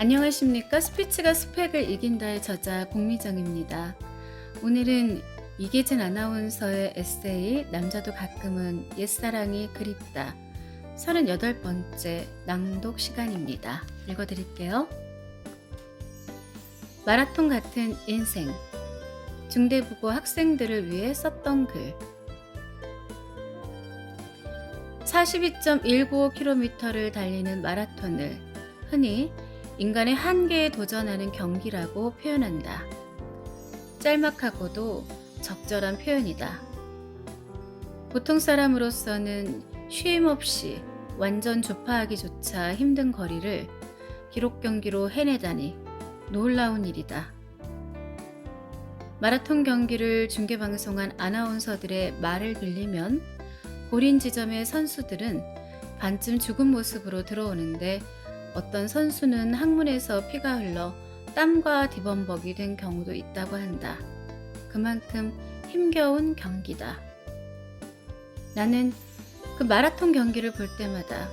안녕하십니까? 스피츠가 스펙을 이긴다의 저자 공미정입니다. 오늘은 이계진 아나운서의 에세이 남자도 가끔은 옛사랑이 그립다 38번째 낭독 시간입니다. 읽어드릴게요. 마라톤 같은 인생, 중대부고 학생들을 위해 썼던 글. 42.195km를 달리는 마라톤을 흔히 인간의 한계에 도전하는 경기라고 표현한다. 짤막하고도 적절한 표현이다. 보통 사람으로서는 쉼 없이 완전 주파하기조차 힘든 거리를 기록 경기로 해내다니 놀라운 일이다. 마라톤 경기를 중계방송한 아나운서들의 말을 빌리면 고린 지점의 선수들은 반쯤 죽은 모습으로 들어오는데 어떤 선수는 항문에서 피가 흘러 땀과 뒤범벅이 된 경우도 있다고 한다. 그만큼 힘겨운 경기다. 나는 그 마라톤 경기를 볼 때마다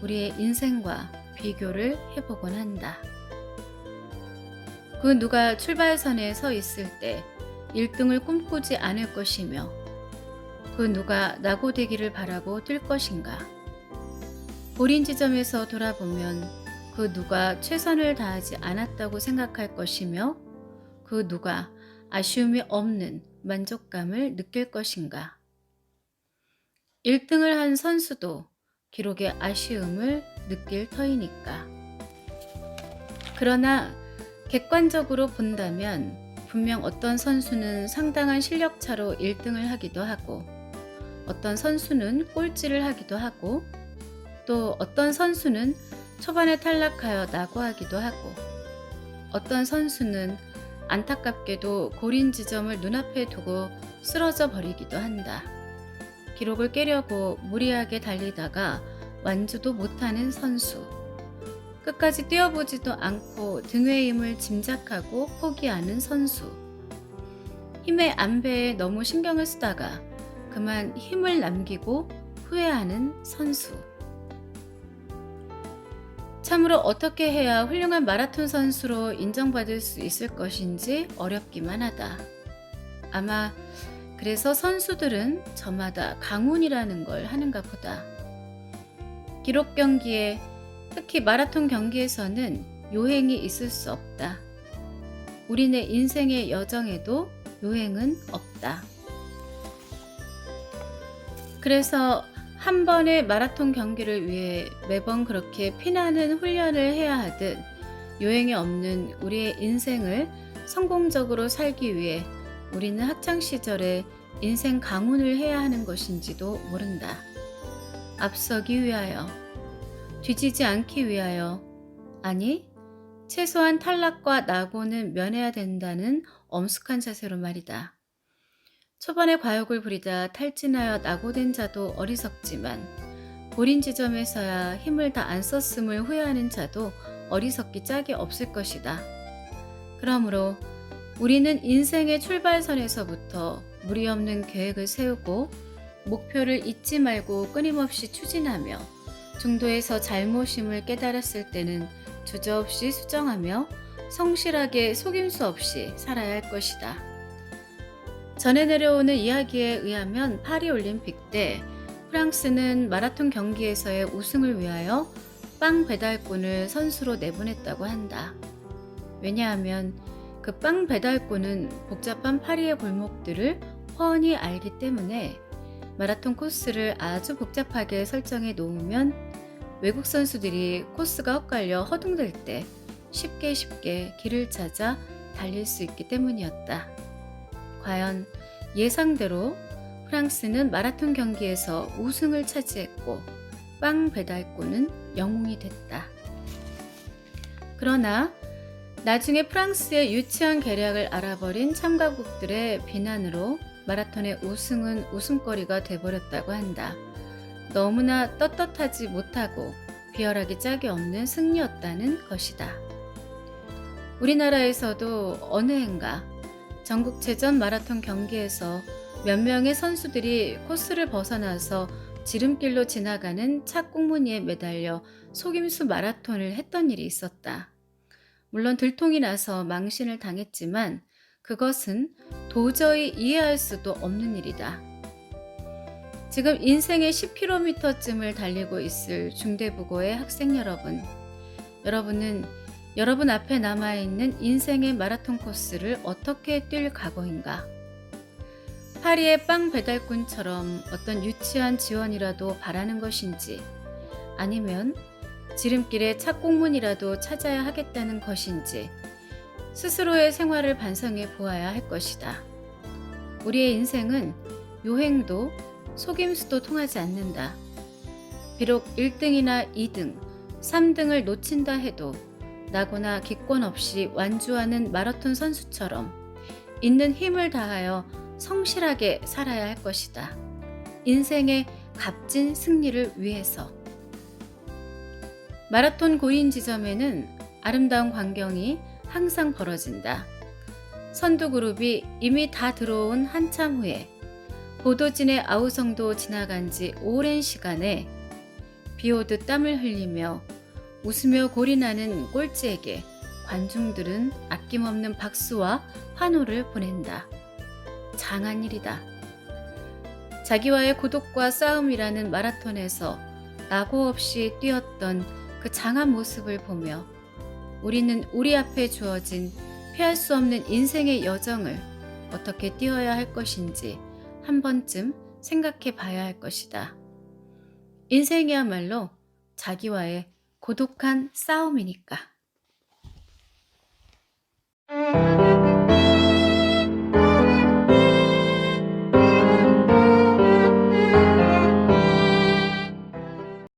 우리의 인생과 비교를 해보곤 한다. 그 누가 출발선에 서 있을 때 1등을 꿈꾸지 않을 것이며 그 누가 낙오되기를 바라고 뛸 것인가. 고린 지점에서 돌아보면 그 누가 최선을 다하지 않았다고 생각할 것이며 그 누가 아쉬움이 없는 만족감을 느낄 것인가. 1등을 한 선수도 기록에 아쉬움을 느낄 터이니까. 그러나 객관적으로 본다면 분명 어떤 선수는 상당한 실력차로 1등을 하기도 하고 어떤 선수는 꼴찌를 하기도 하고 또 어떤 선수는 초반에 탈락하여 낙오하기도 하고 어떤 선수는 안타깝게도 고린 지점을 눈앞에 두고 쓰러져 버리기도 한다. 기록을 깨려고 무리하게 달리다가 완주도 못하는 선수. 끝까지 뛰어보지도 않고 등의 힘을 짐작하고 포기하는 선수. 힘의 안배에 너무 신경을 쓰다가 그만 힘을 남기고 후회하는 선수. 참으로 어떻게 해야 훌륭한 마라톤 선수로 인정받을 수 있을 것인지 어렵기만 하다. 아마 그래서 선수들은 저마다 강운이라는 걸 하는가 보다. 기록 경기에 특히 마라톤 경기에서는 요행이 있을 수 없다. 우리네 인생의 여정에도 요행은 없다. 그래서 한 번의 마라톤 경기를 위해 매번 그렇게 피나는 훈련을 해야 하듯 요행이 없는 우리의 인생을 성공적으로 살기 위해 우리는 학창시절에 인생 강운을 해야 하는 것인지도 모른다. 앞서기 위하여, 뒤지지 않기 위하여, 아니 최소한 탈락과 낙오는 면해야 된다는 엄숙한 자세로 말이다. 초반에 과욕을 부리다 탈진하여 낙오된 자도 어리석지만 고린 지점에서야 힘을 다 안 썼음을 후회하는 자도 어리석기 짝이 없을 것이다. 그러므로 우리는 인생의 출발선에서부터 무리 없는 계획을 세우고 목표를 잊지 말고 끊임없이 추진하며 중도에서 잘못임을 깨달았을 때는 주저없이 수정하며 성실하게 속임수 없이 살아야 할 것이다. 전해 내려오는 이야기에 의하면 파리올림픽 때 프랑스는 마라톤 경기에서의 우승을 위하여 빵 배달꾼을 선수로 내보냈다고 한다. 왜냐하면 그 빵 배달꾼은 복잡한 파리의 골목들을 훤히 알기 때문에 마라톤 코스를 아주 복잡하게 설정해 놓으면 외국 선수들이 코스가 엇갈려 허둥댈 때 쉽게 길을 찾아 달릴 수 있기 때문이었다. 과연 예상대로 프랑스는 마라톤 경기에서 우승을 차지했고 빵 배달꾼은 영웅이 됐다. 그러나 나중에 프랑스의 유치한 계략을 알아버린 참가국들의 비난으로 마라톤의 우승은 웃음거리가 돼버렸다고 한다. 너무나 떳떳하지 못하고 비열하기 짝이 없는 승리였다는 것이다. 우리나라에서도 어느 해인가 전국체전 마라톤 경기에서 몇 명의 선수들이 코스를 벗어나서 지름길로 지나가는 차 꽁무니에 매달려 속임수 마라톤을 했던 일이 있었다. 물론 들통이 나서 망신을 당했지만 그것은 도저히 이해할 수도 없는 일이다. 지금 인생의 10km쯤을 달리고 있을 중대부고의 학생 여러분, 여러분은 여러분 앞에 남아있는 인생의 마라톤 코스를 어떻게 뛸 각오인가? 파리의 빵 배달꾼처럼 어떤 유치한 지원이라도 바라는 것인지, 아니면 지름길에 착공문이라도 찾아야 하겠다는 것인지 스스로의 생활을 반성해 보아야 할 것이다. 우리의 인생은 요행도 속임수도 통하지 않는다. 비록 1등이나 2등, 3등을 놓친다 해도 나고나 기권 없이 완주하는 마라톤 선수처럼 있는 힘을 다하여 성실하게 살아야 할 것이다. 인생의 값진 승리를 위해서. 마라톤 고인 지점에는 아름다운 광경이 항상 벌어진다. 선두 그룹이 이미 다 들어온 한참 후에 보도진의 아우성도 지나간 지 오랜 시간에 비 오듯 땀을 흘리며 웃으며 골인하는 꼴찌에게 관중들은 아낌없는 박수와 환호를 보낸다. 장한 일이다. 자기와의 고독과 싸움이라는 마라톤에서 낙오 없이 뛰었던 그 장한 모습을 보며 우리는 우리 앞에 주어진 피할 수 없는 인생의 여정을 어떻게 뛰어야 할 것인지 한 번쯤 생각해 봐야 할 것이다. 인생이야말로 자기와의 고독한 싸움이니까.